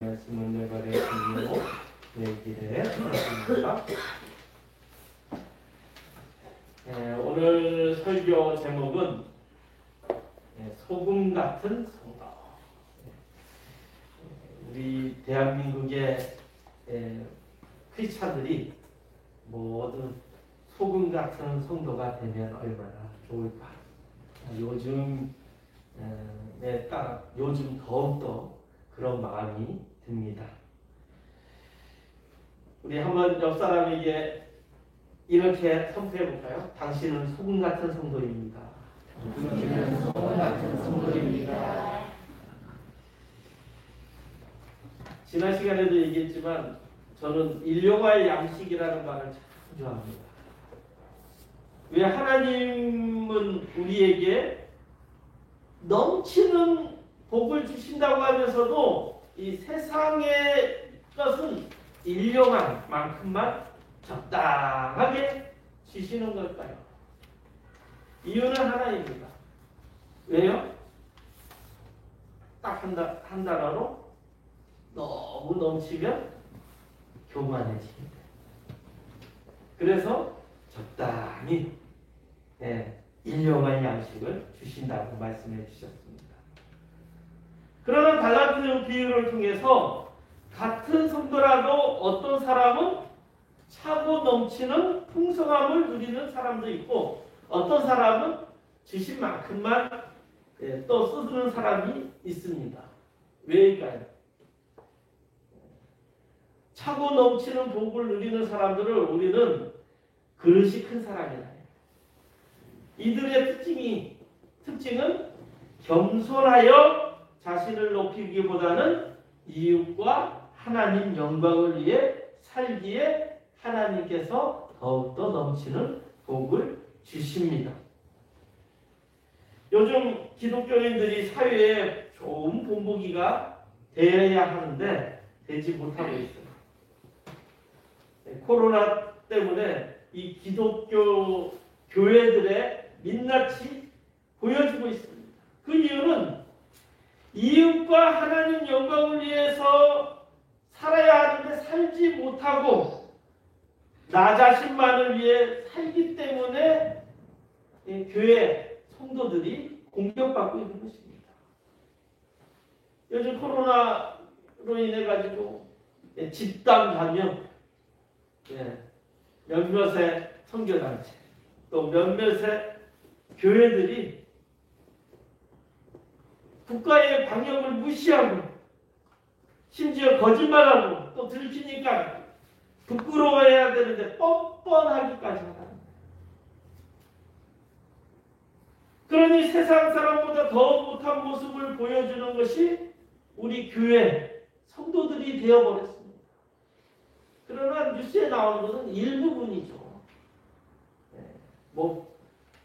말씀을 내발의 주님으로 얘기를 하겠습니다. 오늘 설교 제목은 소금 같은 성도. 우리 대한민국의 크리스찬들이 모두 소금 같은 성도가 되면 얼마나 좋을까. 요즘에 따라 요즘 더욱더 그런 마음이 듭니다. 우리 한번 옆 사람에게 이렇게 선포해 볼까요? 당신은 소금 같은 성도입니다. 당신은 소금 같은 성도입니다. 지난 시간에도 얘기했지만 저는 일용할 양식이라는 말을 참 좋아합니다. 왜 하나님은 우리에게 넘치는 복을 주신다고 하면서도 이 세상의 것은 일용할 만큼만 적당하게 주시는 걸까요? 이유는 하나입니다. 왜요? 딱 한 단어로 너무 넘치면 교만해집니다. 그래서 적당히 일용할 양식을 주신다고 말씀해 주셨습니다. 그러나 달란트 비유를 통해서 같은 성도라도 어떤 사람은 차고 넘치는 풍성함을 누리는 사람도 있고 어떤 사람은 주신 만큼만 또 쓰는 사람이 있습니다. 왜일까요? 차고 넘치는 복을 누리는 사람들을 우리는 그릇이 큰 사람이라 해요. 이들의 특징은 겸손하여 자신을 높이기보다는 이웃과 하나님 영광을 위해 살기에 하나님께서 더욱더 넘치는 복을 주십니다. 요즘 기독교인들이 사회에 좋은 본보기가 되어야 하는데 되지 못하고 있어요. 코로나 때문에 이 기독교 교회들의 민낯이 보여지고 있습니다. 그 이유는 이웃과 하나님 영광을 위해서 살아야 하는데 살지 못하고 나 자신만을 위해 살기 때문에 교회 성도들이 공격받고 있는 것입니다. 요즘 코로나로 인해 가지고 집단 감염, 몇몇의 선교단체, 또 몇몇의 교회들이 국가의 방역을 무시하고 심지어 거짓말하고 또 들키니까 부끄러워해야 되는데 뻔뻔하기까지 하다. 그러니 세상 사람보다 더 못한 모습을 보여주는 것이 우리 교회 성도들이 되어버렸습니다. 그러나 뉴스에 나오는 것은 일부분이죠.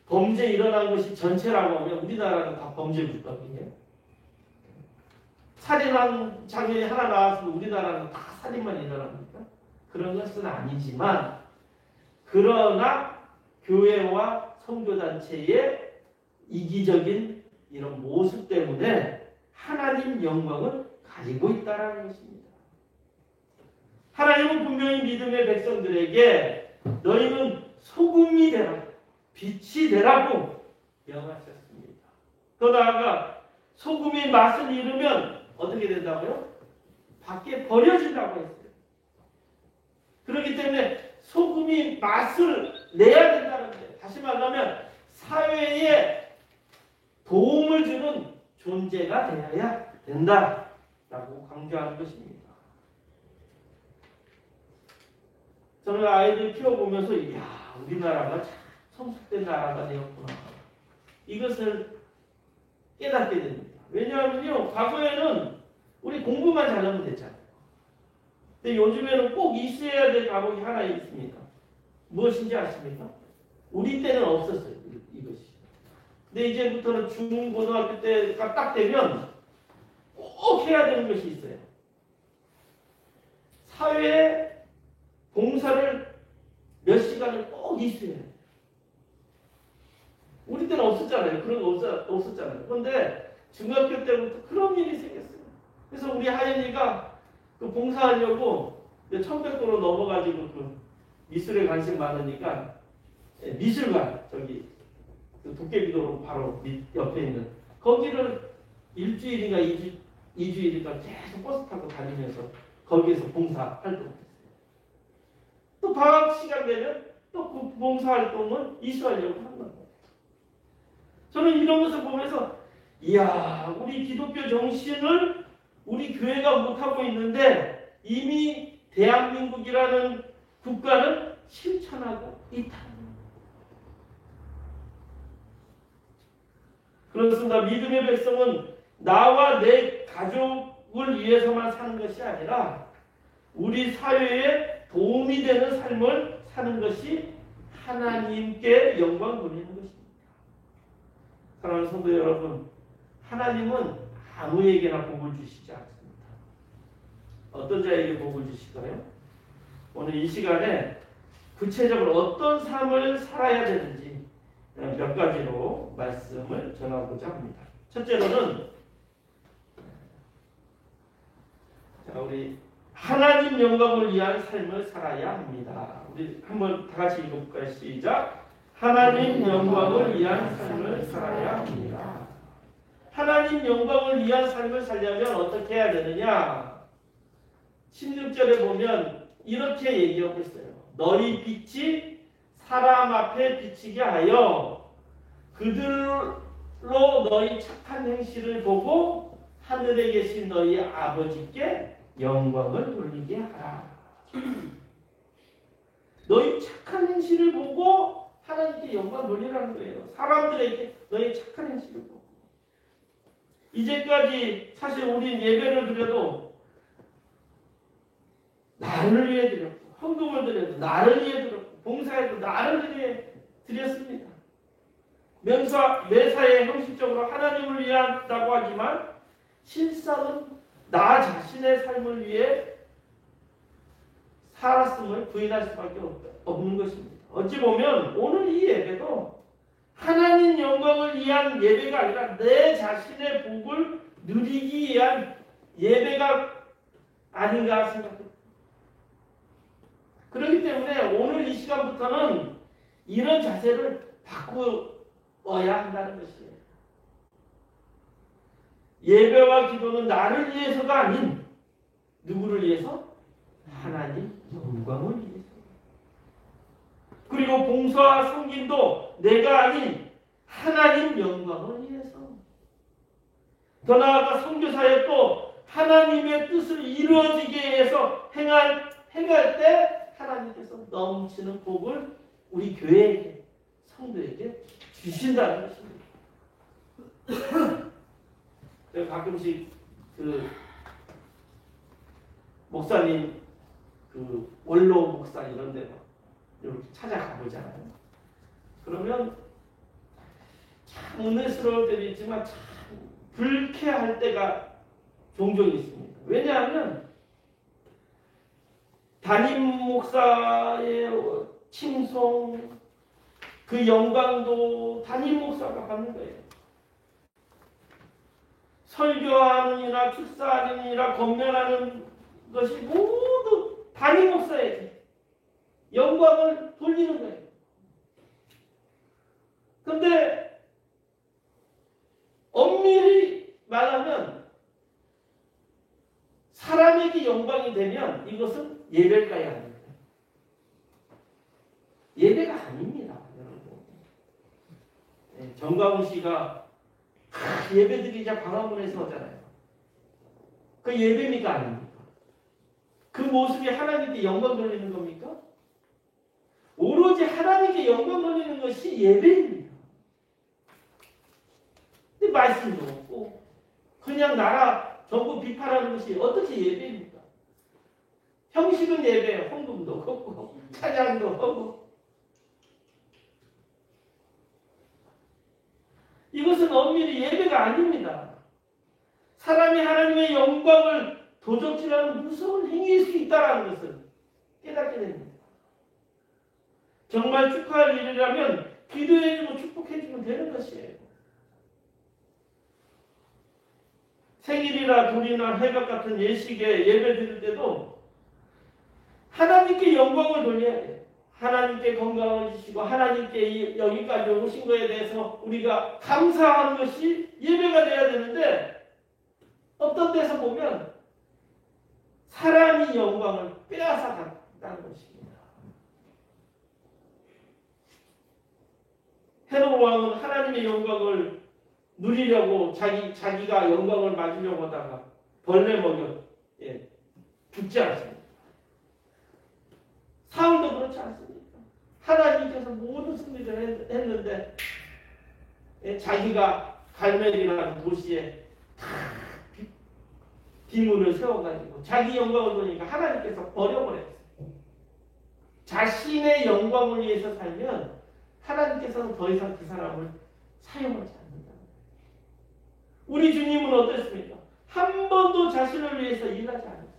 범죄 일어난 것이 전체라고 하면 우리나라는 다 범죄 국가거든요. 살인한 장면이 하나 나왔으면 우리나라는 다 살인만 일어납니까? 그런 것은 아니지만 그러나 교회와 선교단체의 이기적인 이런 모습 때문에 하나님 영광을 가지고 있다는 것입니다. 하나님은 분명히 믿음의 백성들에게 너희는 소금이 되라, 빛이 되라고 명하셨습니다. 더 나아가 소금이 맛을 잃으면 어떻게 된다고요? 밖에 버려진다고 했어요. 그렇기 때문에 소금이 맛을 내야 된다는데, 다시 말하면 사회에 도움을 주는 존재가 되어야 된다라고 강조하는 것입니다. 저는 아이들 키워보면서 이야, 우리나라가 참 성숙된 나라가 되었구나. 이것을 깨닫게 됩니다. 왜냐하면요, 과거에는 우리 공부만 잘하면 됐잖아요. 근데 요즘에는 꼭 있어야 될 과목이 하나 있습니다. 무엇인지 아십니까? 우리 때는 없었어요, 이것이. 근데 이제부터는 중고등학교 때가 딱 되면 꼭 해야 되는 것이 있어요. 사회에 봉사를 몇 시간을 꼭 있어야 해요. 우리 때는 없었잖아요. 그런 거 없었잖아요. 그런데 중학교 때부터 그런 일이 생겼어요. 그래서 우리 하연이가 그 봉사하려고 1100도로 넘어가지고 그 미술에 관심 많으니까 미술관 저기 그 도깨비도로 바로 옆에 있는 거기를 일주일인가 이주일인가 계속 버스 타고 다니면서 거기에서 봉사 활동했어요. 또 방학 시간 되면 또 그 봉사 활동을 이수하려고 하는 거예요. 저는 이런 것을 보면서 이야, 우리 기독교 정신을 우리 교회가 못하고 있는데 이미 대한민국이라는 국가는 실천하고 있다. 그렇습니다. 믿음의 백성은 나와 내 가족을 위해서만 사는 것이 아니라 우리 사회에 도움이 되는 삶을 사는 것이 하나님께 영광 돌리는 것입니다. 사랑하는 성도 여러분, 하나님은 아무에게나 복을 주시지 않습니다. 어떤 자에게 복을 주실까요? 오늘 이 시간에 구체적으로 어떤 삶을 살아야 되는지 몇 가지로 말씀을 전하고자 합니다. 첫째로는 우리 하나님 영광을 위한 삶을 살아야 합니다. 우리 한번 다 같이 읽어볼까요? 시작. 하나님 영광을 위한 삶을 살아야 합니다. 하나님 영광을 위한 삶을 살려면 어떻게 해야 되느냐? 16절에 보면 이렇게 얘기하고 있어요. 너희 빛이 사람 앞에 비치게 하여 그들로 너희 착한 행실을 보고 하늘에 계신 너희 아버지께 영광을 돌리게 하라. 너희 착한 행실을 보고 하나님께 영광 돌리라는 거예요. 사람들에게 너희 착한 행실을 보고. 이제까지 사실 우린 예배를 드려도 나를 위해 드렸고, 헌금을 드려도 나를 위해 드렸고, 봉사해도 나를 위해 드렸습니다. 매사에 형식적으로 하나님을 위한다고 하지만 실상은 나 자신의 삶을 위해 살았음을 부인할 수밖에 없는 것입니다. 어찌 보면 오늘 이 예배도 하나님 영광을 위한 예배가 아니라 내 자신의 복을 누리기 위한 예배가 아닌가 생각합니다. 그렇기 때문에 오늘 이 시간부터는 이런 자세를 바꾸어야 한다는 것이에요. 예배와 기도는 나를 위해서가 아닌 누구를 위해서? 하나님 영광을 위해서. 그리고 봉사와 섬김도 내가 아닌 하나님 영광을 위해서. 더 나아가 선교사역도 하나님의 뜻을 이루어지게 위해서 행할 때 하나님께서 넘치는 복을 우리 교회에게, 성도에게 주신다는 것입니다. 가끔씩 그 목사님, 그 원로 목사 이런 데 이렇게 찾아가 보잖아요. 그러면 참 은혜스러울 때도 있지만 참 불쾌할 때가 종종 있습니다. 왜냐하면 담임 목사의 칭송, 그 영광도 담임 목사가 받는 거예요. 설교하는 이나 축사하는 이나 건면하는 것이 모두 담임 목사에게 영광을 돌리는 거예요. 그런데 엄밀히 말하면 사람에게 영광이 되면 이것은 예배가야 합니다. 예배가 아닙니다, 여러분. 정가훈 씨가 예배드리자 광화문에서 하잖아요. 그 예배입니까, 아닙니까? 그 모습이 하나님께 영광 돌리는 겁니까? 오로지 하나님께 영광 돌리는 것이 예배입니다. 근데 말씀도 없고 그냥 나라 정부 비판하는 것이 어떻게 예배입니까? 형식은 예배, 헌금도 없고 찬양도 하고. 이것은 엄밀히 예배가 아닙니다. 사람이 하나님의 영광을 도적질하는 무서운 행위일 수 있다는 것을 깨닫게 됩니다. 정말 축하할 일이라면 기도해주고 축복해주면 되는 것이에요. 생일이나 돌이나 회각 같은 예식에 예배 드릴 때도 하나님께 영광을 돌려야 돼요. 하나님께 건강을 주시고 하나님께 여기까지 오신 것에 대해서 우리가 감사하는 것이 예배가 돼야 되는데 어떤 데서 보면 사람이 영광을 빼앗아 간다는 것입니다. 헤롯 왕은 하나님의 영광을 누리려고 자기가 영광을 맞으려고 하다가 벌레 먹여 죽지 않습니다. 사울도 그렇지 않습니까? 하나님께서 모든 승리를 했는데 자기가 갈멜이라는 도시에 다 비문을 세워가지고 자기 영광을 보니까 하나님께서 버려버렸어요. 자신의 영광을 위해서 살면 하나님께서는 더 이상 그 사람을 사용하지 않는다. 우리 주님은 어땠습니까? 한 번도 자신을 위해서 일하지 않았어요.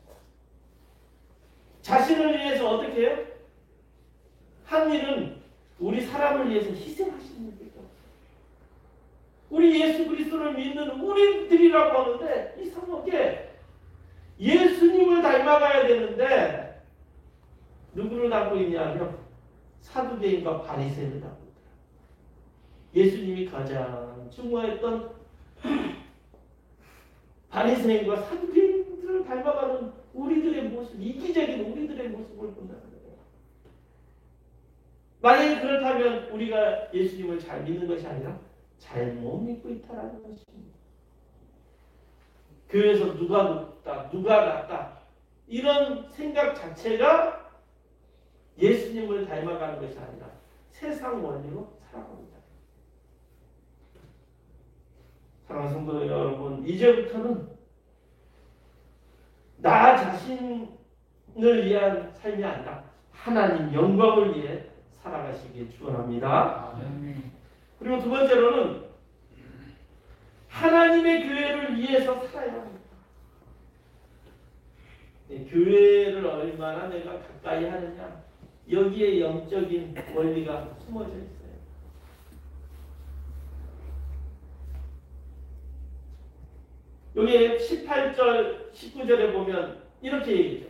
자신을 위해서 어떻게 해요? 한 일은 우리 사람을 위해서 희생하시는 일밖에 없어요. 우리 예수 그리스도를 믿는 우리들이라고 하는데 이상하게 예수님을 닮아가야 되는데 누구를 닮고 있냐면 사두개인과 바리새인을 닮고 있어요. 예수님이 가장 중요했던 바리새인과 사두개인들을 닮아가는 우리들의 모습, 이기적인 우리들의 모습을 본다는 거예요. 만약에 그렇다면 우리가 예수님을 잘 믿는 것이 아니라 잘못 믿고 있다는 것입니다. 교회에서 누가 높다, 누가 낫다 이런 생각 자체가 예수님을 닮아가는 것이 아니라 세상 원리로 살아갑니다. 사랑하는 성도 여러분, 이제부터는 나 자신을 위한 삶이 아니라 하나님 영광을 위해 살아가시길 축원합니다. 그리고 두 번째로는 하나님의 교회를 위해서 살아야 합니다. 교회를 얼마나 내가 가까이 하느냐, 여기에 영적인 원리가 숨어져 있어요. 여기 18절, 19절에 보면 이렇게 얘기해요.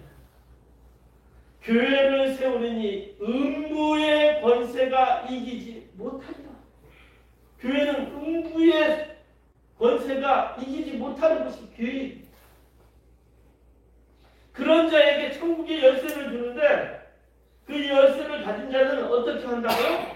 교회를 세우느니 음부의 권세가 이기지 못하리라. 교회는 음부의 권세가 이기지 못하는 것이 교회입니다. 그런 자에게 천국의 열쇠를 주는데 그 열쇠를 가진 자는 어떻게 한다고요?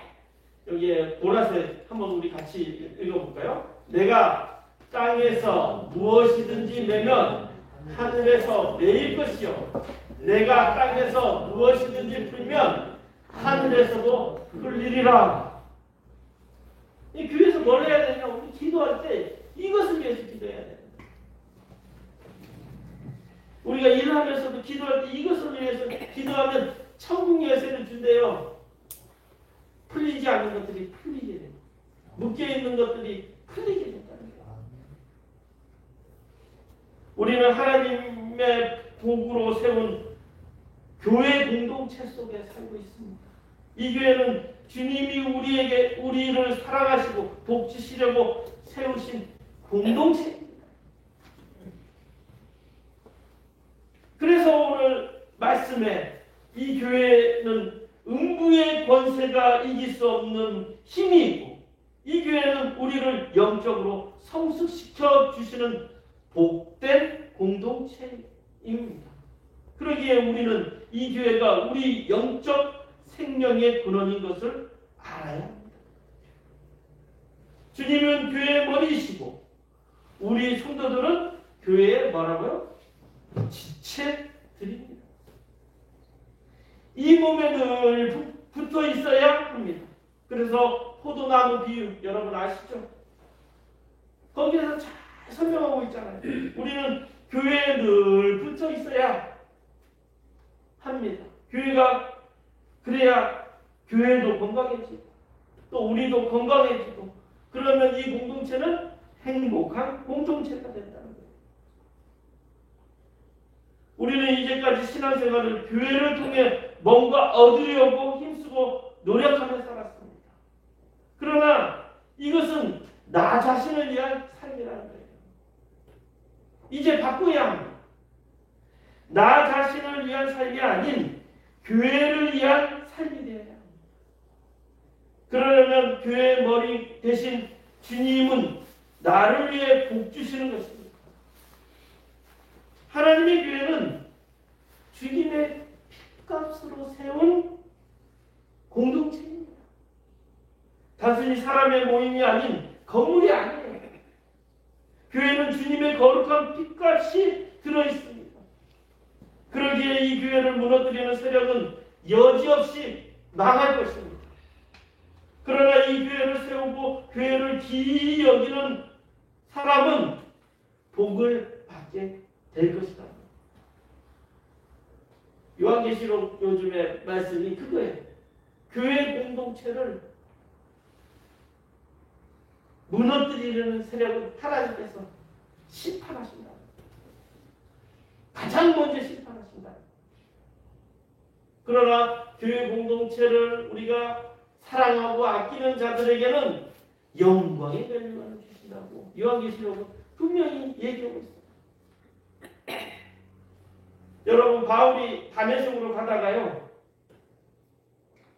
여기에 보라색 한번 우리 같이 읽어볼까요? 내가 땅에서 무엇이든지 내면 하늘에서 내일 것이요 내가 땅에서 무엇이든지 풀면 하늘에서도 풀리리라. 이 교회에서 뭘 해야 되냐? 우리 기도할 때 이것을 위해서 기도해야 돼요. 우리가 일을 하면서도 기도할 때 이것을 위해서 기도하면 천국 열쇠를 준대요. 풀리지 않는 것들이 풀리게 돼요. 묶여있는 것들이 풀리게 된다는 거예요. 우리는 하나님의 복으로 세운 교회 공동체 속에 살고 있습니다. 이 교회는 주님이 우리를 사랑하시고 복 주시려고 세우신 공동체입니다. 그래서 오늘 말씀에 이 교회는 음부의 권세가 이길 수 없는 힘이 있고 이 교회는 우리를 영적으로 성숙시켜 주시는 복된 공동체입니다. 그러기에 우리는 이 교회가 우리 영적 생명의 근원인 것을 알아야 합니다. 주님은 교회의 머리이시고 우리 성도들은 교회의 뭐라고요? 지체들입니다. 이 몸에 늘 붙어 있어야 합니다. 그래서 포도나무 비유 여러분 아시죠? 거기에서 잘 설명하고 있잖아요. 우리는 교회에 늘 붙어 있어야 합니다. 교회가 그래야 교회도 건강해지고 또 우리도 건강해지고 그러면 이 공동체는 행복한 공동체가 된다는 거예요. 우리는 이제까지 신앙생활을 교회를 통해 뭔가 얻으려고 힘쓰고 노력하며 살았습니다. 그러나 이것은 나 자신을 위한 삶이라는 거예요. 이제 바꿔야 합니다. 나 자신을 위한 삶이 아닌 교회를 위한 삶이 되어야 합니다. 그러려면 교회의 머리 대신 주님은 나를 위해 복 주시는 것입니다. 하나님의 교회는 주님의 핏값으로 세운 공동체입니다. 단순히 사람의 모임이 아닌 건물이 아니에요. 교회는 주님의 거룩한 핏값이 들어있습니다. 그러기에 이 교회를 무너뜨리는 세력은 여지없이 망할 것입니다. 그러나 이 교회를 세우고 교회를 기이 여기는 사람은 복을 받게 될 것이다. 요한계시록 요즘에 말씀이 그거예요. 교회 공동체를 무너뜨리는 세력은 하나님께서 심판하신다. 가장 먼저 심판하신다. 그러나 교회 공동체를 우리가 사랑하고 아끼는 자들에게는 영광의 멸류관을 주신다고 요한계시록은 분명히 얘기하고 있습니다. 여러분, 바울이 다메섹으로 가다가요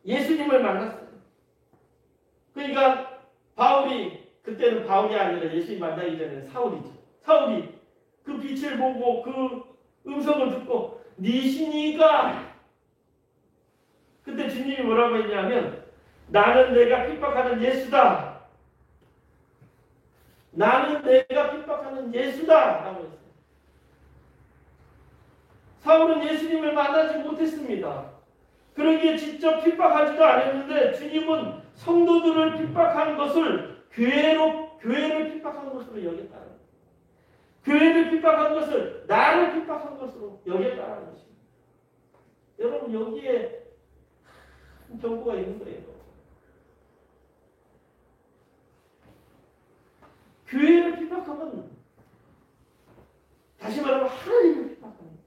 예수님을 만났어요. 그러니까 바울이, 그때는 바울이 아니라 예수님 만나기 전에 사울이죠. 사울이 그 빛을 보고 그 음성을 듣고 니시니가, 그때 주님이 뭐라고 했냐면 나는 내가 핍박하는 예수다. 나는 내가 핍박하는 예수다 라고 했어요. 사울은 예수님을 만나지 못했습니다. 그러기에 직접 핍박하지도 않았는데 주님은 성도들을 핍박한 것을 교회를 핍박한 것으로 여겼다는 거예요. 교회를 핍박한 것을 나를 핍박한 것으로 여겼다는 것입니다. 여러분, 여기에 정보가 있는 거예요. 교회를 핍박하면 다시 말하면 하나님을 핍박합니다.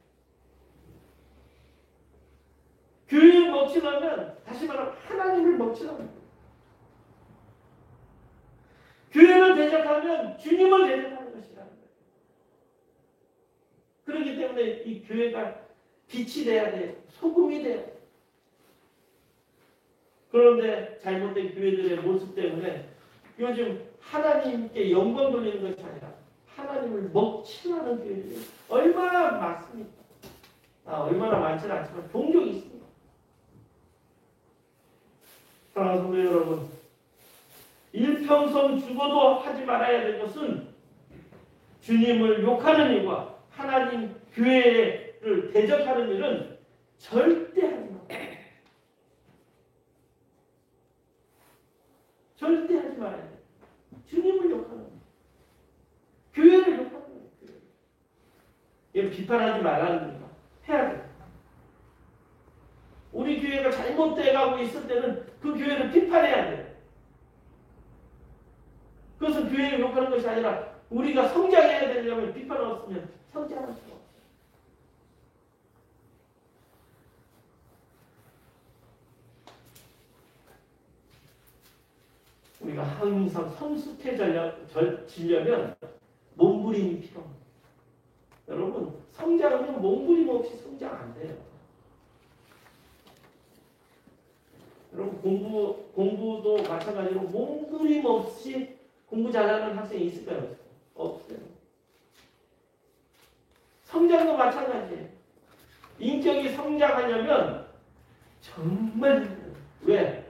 교회를 먹칠하면 다시 말하면 하나님을 먹칠합니다. 교회를 대적하면 주님을 대적하는 것이라는 거예요. 그렇기 때문에 이 교회가 빛이 돼야 돼요. 소금이 돼야 돼요. 그런데 잘못된 교회들의 모습 때문에 요즘 하나님께 영광 돌리는 것이 아니라 하나님을 먹칠하는 교회들이 얼마나 많습니까? 얼마나 많지는 않지만 종종 있습니다. 사랑하는 성도 여러분, 일평생 죽어도 하지 말아야 될 것은 주님을 욕하는 일과 하나님 교회를 대적하는 일은 절대 하지 말아요. 절대 하지 말아야 돼요. 주님을 욕하는 거예요. 교회를 욕하는 거예요. 이거 비판하지 말라는 겁니다. 해야 돼요. 우리 교회가 잘못돼 가고 있을 때는 그 교회를 비판해야 돼요. 그것은 교회를 욕하는 것이 아니라 우리가 성장해야 되려면 비판 없으면 성장할 수가 없어요. 우리가 항상 성숙해지려면 몸부림이 필요합니다. 여러분, 성장은 몸부림 없이 성장 안 돼요. 여러분, 공부도 마찬가지로 몸부림 없이 공부 잘하는 학생이 있을까요? 없어요. 성장도 마찬가지예요. 인격이 성장하려면 정말 힘들어요. 왜?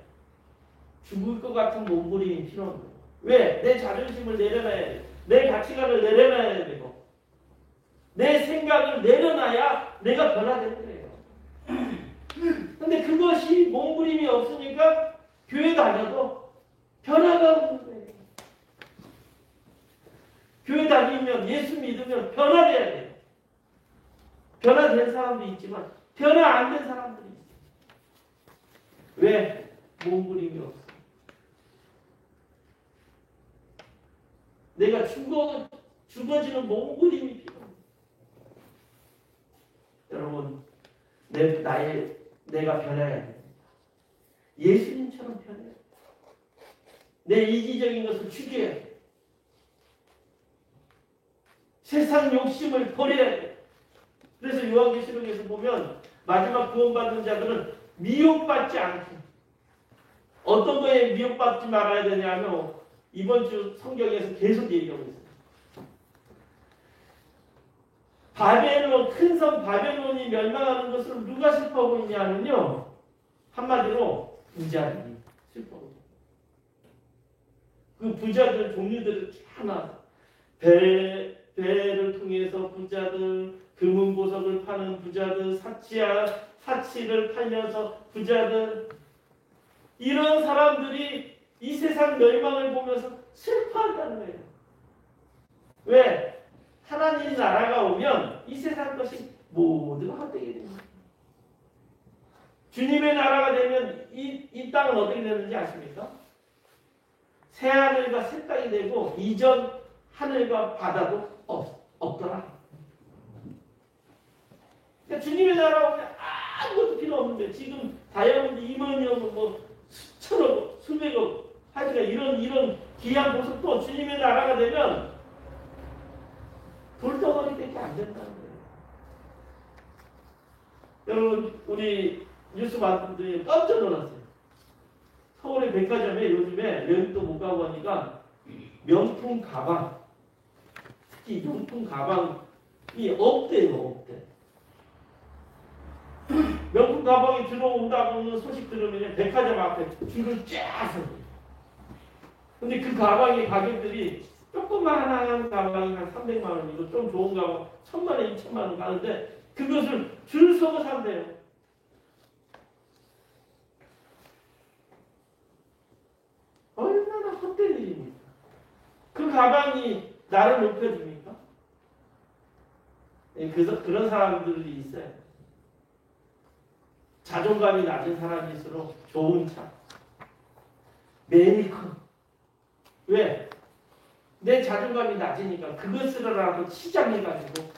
죽을 것 같은 몸부림이 필요한 거예요. 왜? 내 자존심을 내려놔야 돼요. 내 가치관을 내려놔야 되고 내 생각을 내려놔야 내가 변화되는 거예요. 근데 그것이 몸부림이 없으니까 교회 다녀도 변화가 없는 거예요. 교회 다니면 예수 믿으면 변화돼야 돼요. 변화된 사람도 있지만 변화 안 된 사람들이 있어요. 왜? 몸부림이 없어요. 내가 죽어지는 몸부림이 필요합니다. 여러분, 내가 변해야 됩니다. 예수님처럼 변해야 됩니다. 내 이기적인 것을 죽여야 돼요. 세상 욕심을 버려야 돼. 그래서 요한계시록에서 보면 마지막 구원받은 자들은 미혹받지 않고, 어떤 거에 미혹받지 말아야 되냐면 이번 주 성경에서 계속 얘기하고 있어요. 바벨론, 큰 성 바벨론이 멸망하는 것을 누가 슬퍼하고 있냐면요, 한마디로 부자들이 슬퍼하고 있어요. 그 부자들 종류들을 하나, 배를 통해서 부자들, 금은 보석을 파는 부자들, 사치를 팔려서 부자들, 이런 사람들이 이 세상 멸망을 보면서 슬퍼한다는 거예요. 왜? 하나님 나라가 오면 이 세상 것이 모두가 헛되게 됩니다. 주님의 나라가 되면 이 땅은 어떻게 되는지 아십니까? 새 하늘과 새 땅이 되고 이전 하늘과 바다도 없더라. 그러니까 주님의 나라 오면 아무것도 필요 없는데, 지금 다이아몬드 2만이면 뭐 수천억, 수백억, 하여튼 이런 귀한 보석도 주님의 나라가 되면 돌덩어리밖에 안 된다는 거예요. 여러분, 우리 뉴스 봤는데 깜짝 놀랐어요. 서울의 백화점에 요즘에 여행도 못 가고 하니까 명품 가방, 특히 명품 가방이 없대요, 없대. 명품 가방이 들어온다고는 소식 들으면 백화점 앞에 줄을 쫙 서요. 근데 그 가방의 가격들이 조그마한 가방이 한 300만 원이고 좀 좋은 가방 1000만 원, 2000만 원 가는데 그것을 줄 서고 산대요. 얼마나 헛된 일입니까? 그 가방이 나를 높여줍니까? 그런 사람들이 있어요. 자존감이 낮은 사람일수록 좋은 차, 메이커. 왜? 내 자존감이 낮으니까 그것을라도 치장해가지고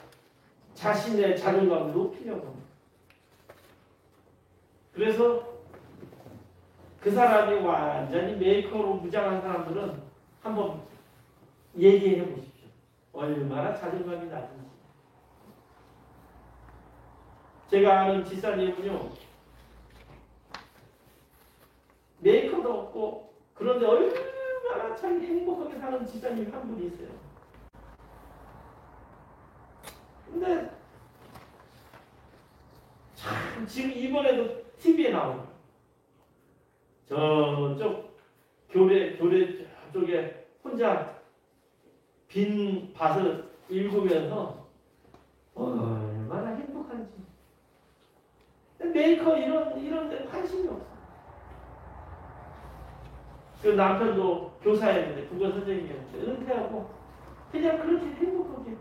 자신의 자존감을 높이려고 합니다. 그래서 그 사람이 완전히 메이커로 무장한 사람들은 한번 얘기해 보십시오. 얼마나 자존감이 낮은지. 제가 아는 지사님은요, 메이커도 없고 그런데 얼마나 참 행복하게 사는 지사님 한 분이 있어요. 근데 참 지금 이번에도 TV에 나오고 저쪽 교례 저쪽에 혼자 빈 밭을 읽으면서 얼마나 행복한지. 메이커 이런 데 관심이 없어. 그 남편도 교사였는데, 국어 선생님이었는데 은퇴하고 그냥 그렇게 행복하게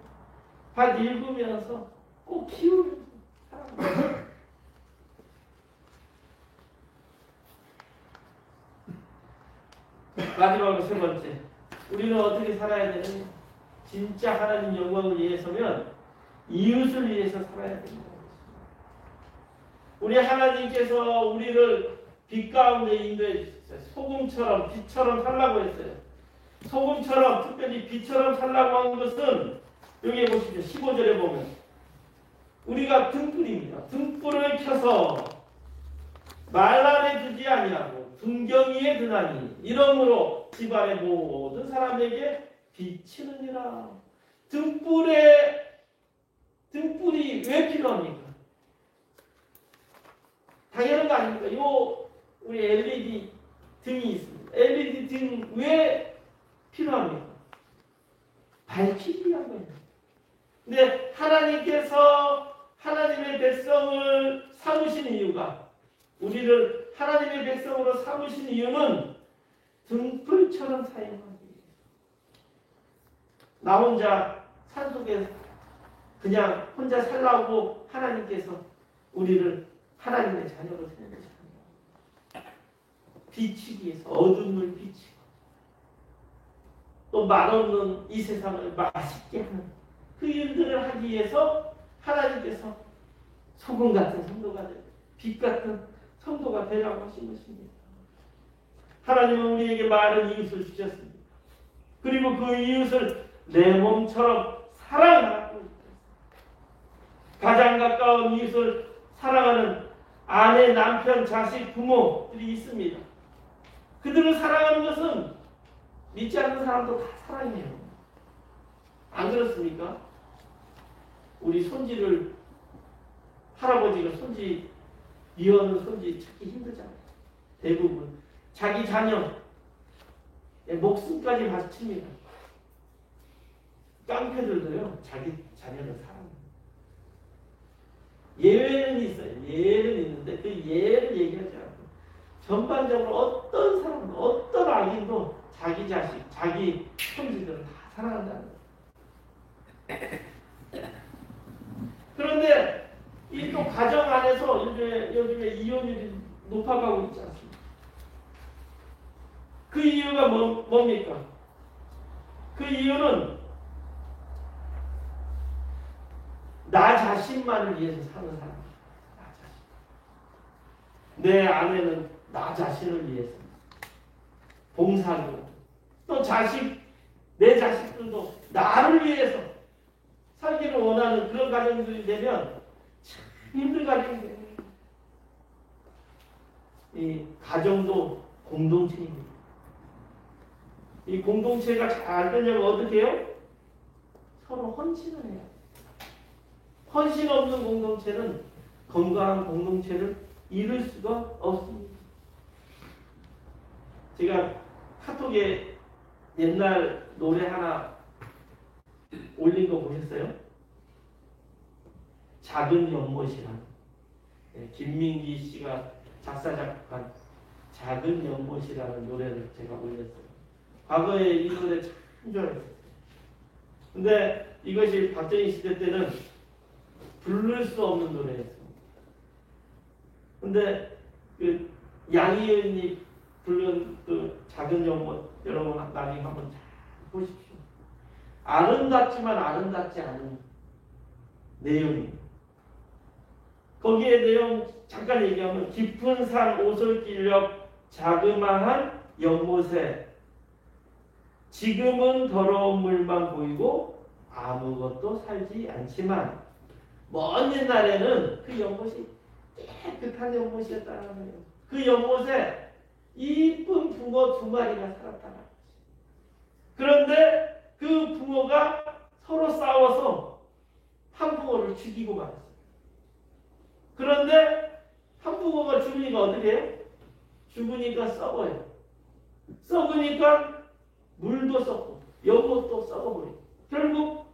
밭 읽으면서 꼭 키우면서 살아가요. 마지막으로 세 번째, 우리는 어떻게 살아야 되느냐? 진짜 하나님 영광을 위해서면 이웃을 위해서 살아야 됩니다. 우리 하나님께서 우리를 빛 가운데 인도해 주셨어요. 소금처럼 빛처럼 살라고 했어요. 소금처럼, 특별히 빛처럼 살라고 하는 것은 여기 보십시오. 15절에 보면 우리가 등불입니다. 등불을 켜서 말 아래 두지 아니하고 등경 위에 드나니 이러므로 집안의 모든 사람에게 비치느니라. 등불이 왜 필요합니까? 당연한 거 아닙니까? 우리 LED 등이 있습니다. LED 등 왜 필요합니까? 밝히기 위한 거예요. 근데 하나님께서 하나님의 백성을 삼으신 이유가, 우리를 하나님의 백성으로 삼으신 이유는 등불처럼 사용하기 위해서. 나 혼자 산속에 그냥 혼자 살라고 하나님께서 우리를 하나님의 자녀로 세우셨습니다. 비추기 위해서 어둠을 비추고 또 맛없는 이 세상을 맛있게 하는 그 일들을 하기 위해서 하나님께서 소금 같은 성도가 되고 빛 같은 성도가 되라고 하신 것입니다. 하나님은 우리에게 많은 이웃을 주셨습니다. 그리고 그 이웃을 내 몸처럼 사랑하고 있다. 가장 가까운 이웃을 사랑하는 아내, 남편, 자식, 부모들이 있습니다. 그들을 사랑하는 것은 믿지 않는 사람도 다 사랑해요. 안 그렇습니까? 우리 손지를 할아버지가 손지 미워하는 손지 찾기 힘들잖아요. 대부분 자기 자녀 목숨까지 바칩니다. 깡패들도요 자기 자녀를 사랑해요. 예외는 있어요. 예외는 있는데 그 예외를 얘기하지 않고 전반적으로 어떤 사람, 어떤 악인도 자기 자식, 자기 형제들을 다 사랑한다는 거예요. 그런데 이 또 가정 안에서 요즘에 이혼율이 높아가고 있지 않습니까? 그 이유가 뭡니까? 그 이유는 나 자신만을 위해서 사는 사람이에요. 나 자신. 내 아내는 나 자신을 위해서 봉사하고 또 내 자식들도 나를 위해서 살기를 원하는 그런 가정들이 되면 참 힘든 가정이 돼요. 이 가정도 공동체입니다. 이 공동체가 잘 되려면 어떻게 해요? 서로 헌신을 해요. 헌신 없는 공동체는 건강한 공동체를 이룰 수가 없습니다. 제가 카톡에 옛날 노래 하나 올린 거 보셨어요? 작은 연못이라는 김민기 씨가 작사 작곡한 작은 연못이라는 노래를 제가 올렸어요. 과거에 이 노래 참 좋아했어요. 근데 이것이 박정희 시대 때는 부를 수 없는 노래였습니다. 근데 그 양희은이 부른 그 작은 연못 여러분 나중에 한번 잘 보십시오. 아름답지만 아름답지 않은 내용입니다. 거기에 내용 잠깐 얘기하면 깊은 산 오솔길 옆 자그마한 연못에 지금은 더러운 물만 보이고 아무것도 살지 않지만 먼 옛날에는 그 연못이 깨끗한 연못이었다는 거예요. 그 연못에 이쁜 붕어 2마리가 살았다는 거죠. 그런데 그 붕어가 서로 싸워서 한 붕어를 죽이고 말았어요. 그런데 한 붕어가 죽으니까 어떻게 해요? 죽으니까 썩어요. 썩으니까 물도 썩고 연못도 썩어버려요. 결국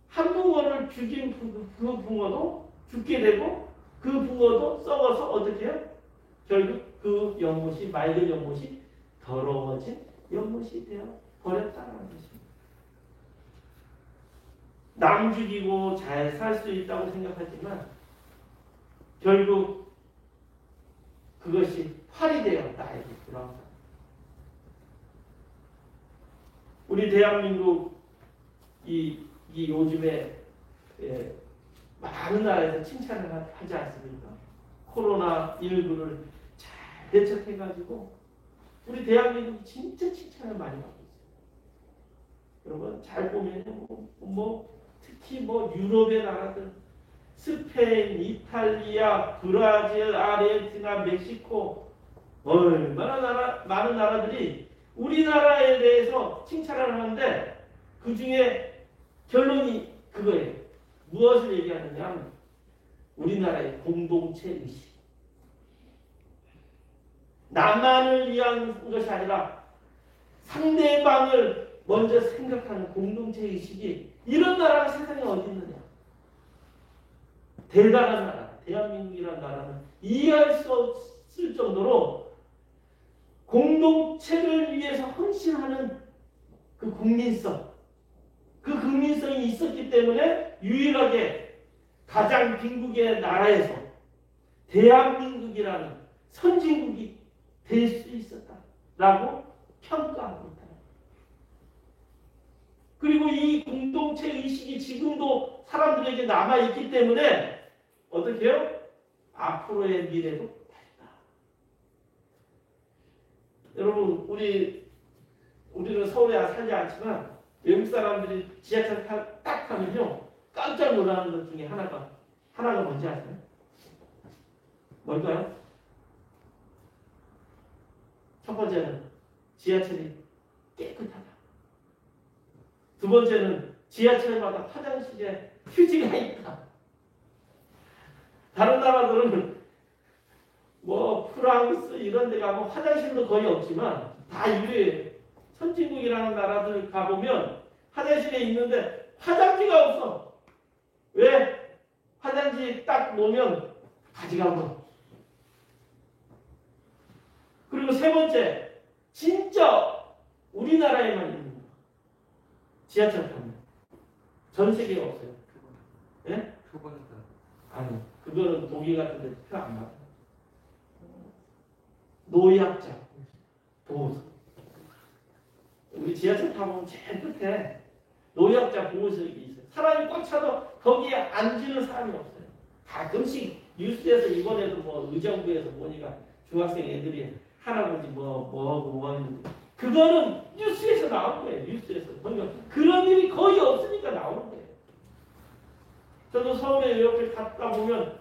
한 붕어를 죽인 그 붕어도 죽게 되고 그 붕어도 썩어서 어떻게 해요? 결국 그 연못이 맑은 연못이 더러워진 연못이 되어 버렸다는 것입니다. 남 죽이고 잘 살 수 있다고 생각하지만 결국 그것이 활이 되어 나에게 돌아온다. 우리 대한민국 이 요즘에 많은 나라에서 칭찬을 하지 않습니까? 코로나19를 잘 대처해가지고 우리 대한민국이 진짜 칭찬을 많이 받고 있어요. 여러분 잘 보면 특히 유럽의 나라들 스페인, 이탈리아, 브라질, 아르헨티나, 멕시코 얼마나 많은 나라들이 우리나라에 대해서 칭찬을 하는데 그 중에 결론이 그거예요. 무엇을 얘기하느냐 하면 우리나라의 공동체 의식. 나만을 위한 것이 아니라 상대방을 먼저 생각하는 공동체 의식이 이런 나라가 세상에 어디 있느냐. 대단한 나라, 대한민국이라는 나라는 이해할 수 없을 정도로 공동체를 위해서 헌신하는 그 국민성, 그 국민성이 있었기 때문에 유일하게 가장 빈국의 나라에서 대한민국이라는 선진국이 될 수 있었다라고 평가하고 있다. 그리고 이 공동체 의식이 지금도 사람들에게 남아있기 때문에 어떻게 해요? 앞으로의 미래도 밝다. 여러분 우리는 서울에 살지 않지만 외국 사람들이 지하철 딱 타면요 깜짝 놀라는 것 중에 하나가 뭔지 아세요? 뭘까요? 첫 번째는 지하철이 깨끗하다. 두 번째는 지하철마다 화장실에 휴지가 있다. 다른 나라들은 뭐 프랑스 이런 데 가면 화장실도 거의 없지만 다 유료해요. 선진국이라는 나라들 가보면 화장실에 있는데 화장지가 없어. 왜? 화장지 딱 놓으면 가져간 거. 그리고 세 번째, 진짜 우리나라에만 있는 거. 지하철 타면. 전 세계에 없어요. 예? 표본이다. 아니, 그거는 독일 같은 데 표 안 받아. 노약자 보호소. 우리 지하철 타보면 제일 끝에 노약자 보호소가 있어요. 사람이 꽉 차도 거기에 앉는 사람이 없어요. 가끔씩 뉴스에서 이번에도 뭐 의정부에서 보니까 중학생 애들이 할아버지 뭐 하는데 그거는 뉴스에서 나온 거예요. 뉴스에서. 그러니까 그런 일이 거의 없으니까 나오는 거예요. 저도 서울에 이렇게 갔다 보면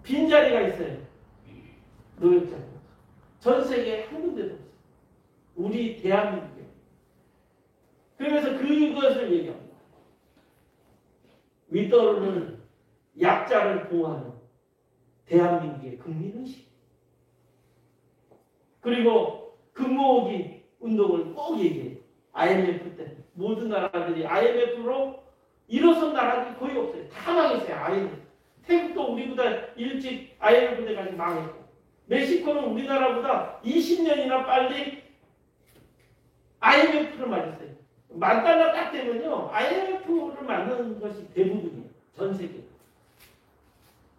빈자리가 있어요. 노약자. 전 세계에 한 군데도 없어요. 우리 대한민국에. 그러면서 그것을 얘기합니다. 위떠오르는 약자를 보호하는 대한민국의 국민의식. 그리고 금모으기 운동을 꼭 얘기해요. IMF 때 모든 나라들이 IMF로 일어선 나라들이 거의 없어요. 다 망했어요. IMF. 태국도 우리보다 일찍 IMF 때까지 망했고 멕시코는 우리나라보다 20년이나 빨리 IMF를 맞았어요. $10,000 딱 되면요 IMF를 맞는 것이 대부분이에요. 전 세계.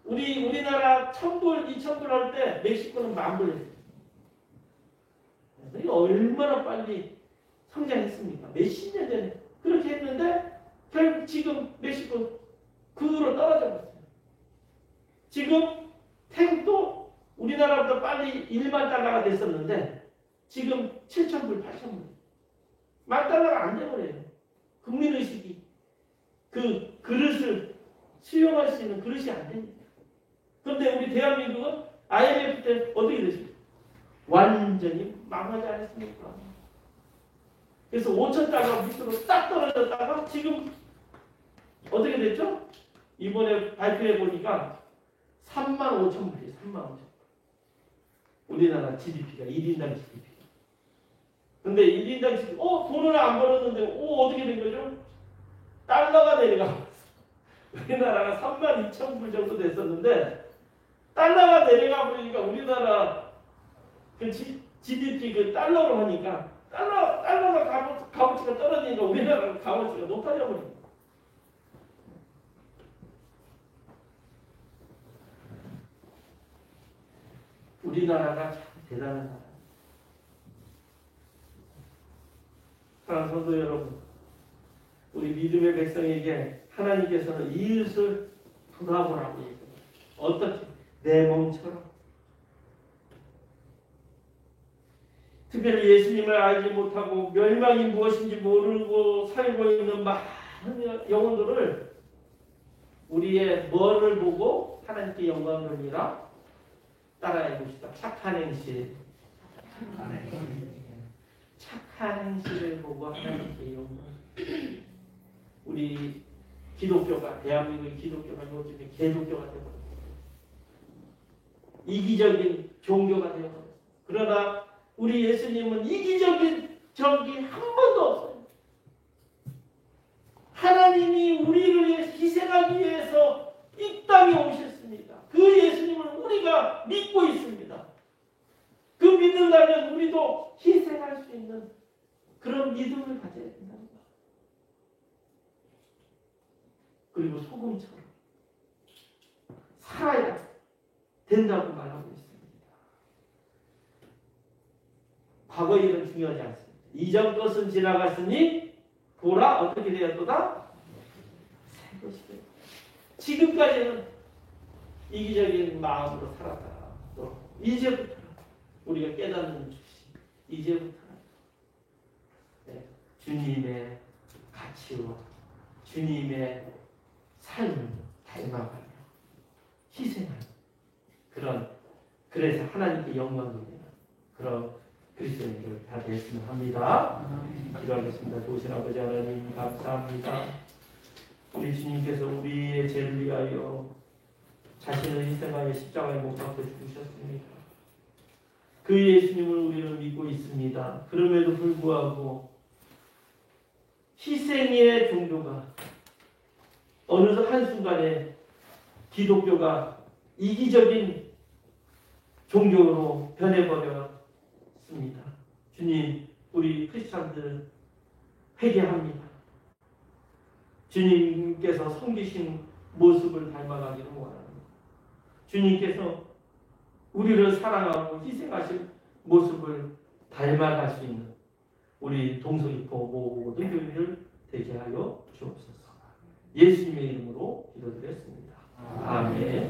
우리나라 1,000불, 2,000불 할 때 멕시코는 10,000불 했어요. 얼마나 빨리 성장했습니까? 몇십 년 전에 그렇게 했는데 결국 지금 멕시코 그로 떨어져 버렸어요. 지금 태국도 우리나라보다 빨리 $10,000,000가 됐었는데 지금 7,000불, 8,000불. $10,000가 안 돼버려요. 국민의식이 그 그릇을 수용할 수 있는 그릇이 안 됩니다. 그런데 우리 대한민국은 IMF 때 어떻게 됐습니까? 완전히 망하지 않았습니까? 그래서 5,000달러 밑으로 딱 떨어졌다가 지금 어떻게 됐죠? 이번에 발표해 보니까 35,000불이에요. 35,000불. 우리나라 GDP가 1인당 GDP. 근데 1인당 GDP, 돈을 안 벌었는데, 어떻게 된 거죠? 달러가 내려가고 있어. 우리나라가 32,000불 정도 됐었는데, 달러가 내려가 버리니까 우리나라 그 GDP 그 달러로 하니까, 달러가 값어치가 떨어지니까 우리나라 값어치가 높아져 버립니다. 우리나라가 참 대단한 나라. 사랑하는 성도 여러분, 우리 믿음의 백성에게 하나님께서는 이웃을 돌아보라고 얘기합니다. 어떻게? 내 몸처럼. 특별히 예수님을 알지 못하고 멸망이 무엇인지 모르고 살고 있는 많은 영혼들을 우리의 뭐를 보고 하나님께 영광을 돌리라? 따라해 봅시다. 착한 행실. 착한 행실을 보고 하나님께 영광. 우리 기독교가, 대한민국의 기독교가 요즘에 개독교가 되어버렸어요. 이기적인 종교가 되어버렸어요. 그러나 우리 예수님은 이기적인 적이 한 번도 없어요. 하나님이 우리를 위해 희생하기 위해서 이 땅에 오셨습니다. 그 예수님을 우리가 믿고 있습니다. 그 믿는다면 우리도 희생할 수 있는 그런 믿음을 가져야 된답니다. 그리고 소금처럼 살아야 된다고 말하고 있습니다. 과거 일은 중요하지 않습니다. 이전 것은 지나갔으니 보라 어떻게 되었도다? 새 것이 되었다. 지금까지는 이기적인 마음으로 살았다. 또 이제부터 우리가 깨닫는 것이 이제부터 주님의 가치와 주님의 삶을 닮아가며 희생하는 그래서 하나님께 영광이 되는 그런 그리스도인들 다 되었으면 합니다. 기도하겠습니다. 좋으신 아버지 하나님 감사합니다. 우리 주님께서 우리의 죄를 위하여 자신을 희생하여 십자가에 못 박혀 죽으셨습니다. 그 예수님을 우리는 믿고 있습니다. 그럼에도 불구하고 희생의 종교가 어느 한순간에 기독교가 이기적인 종교로 변해버렸습니다. 주님, 우리 크리스찬들 회개합니다. 주님께서 섬기신 모습을 닮아가기를 원합니다. 주님께서 우리를 사랑하고 희생하신 모습을 닮아갈 수 있는 우리 동서이포 모든 교인들 되게 하여 주옵소서. 예수님의 이름으로 기도드렸습니다. 아멘.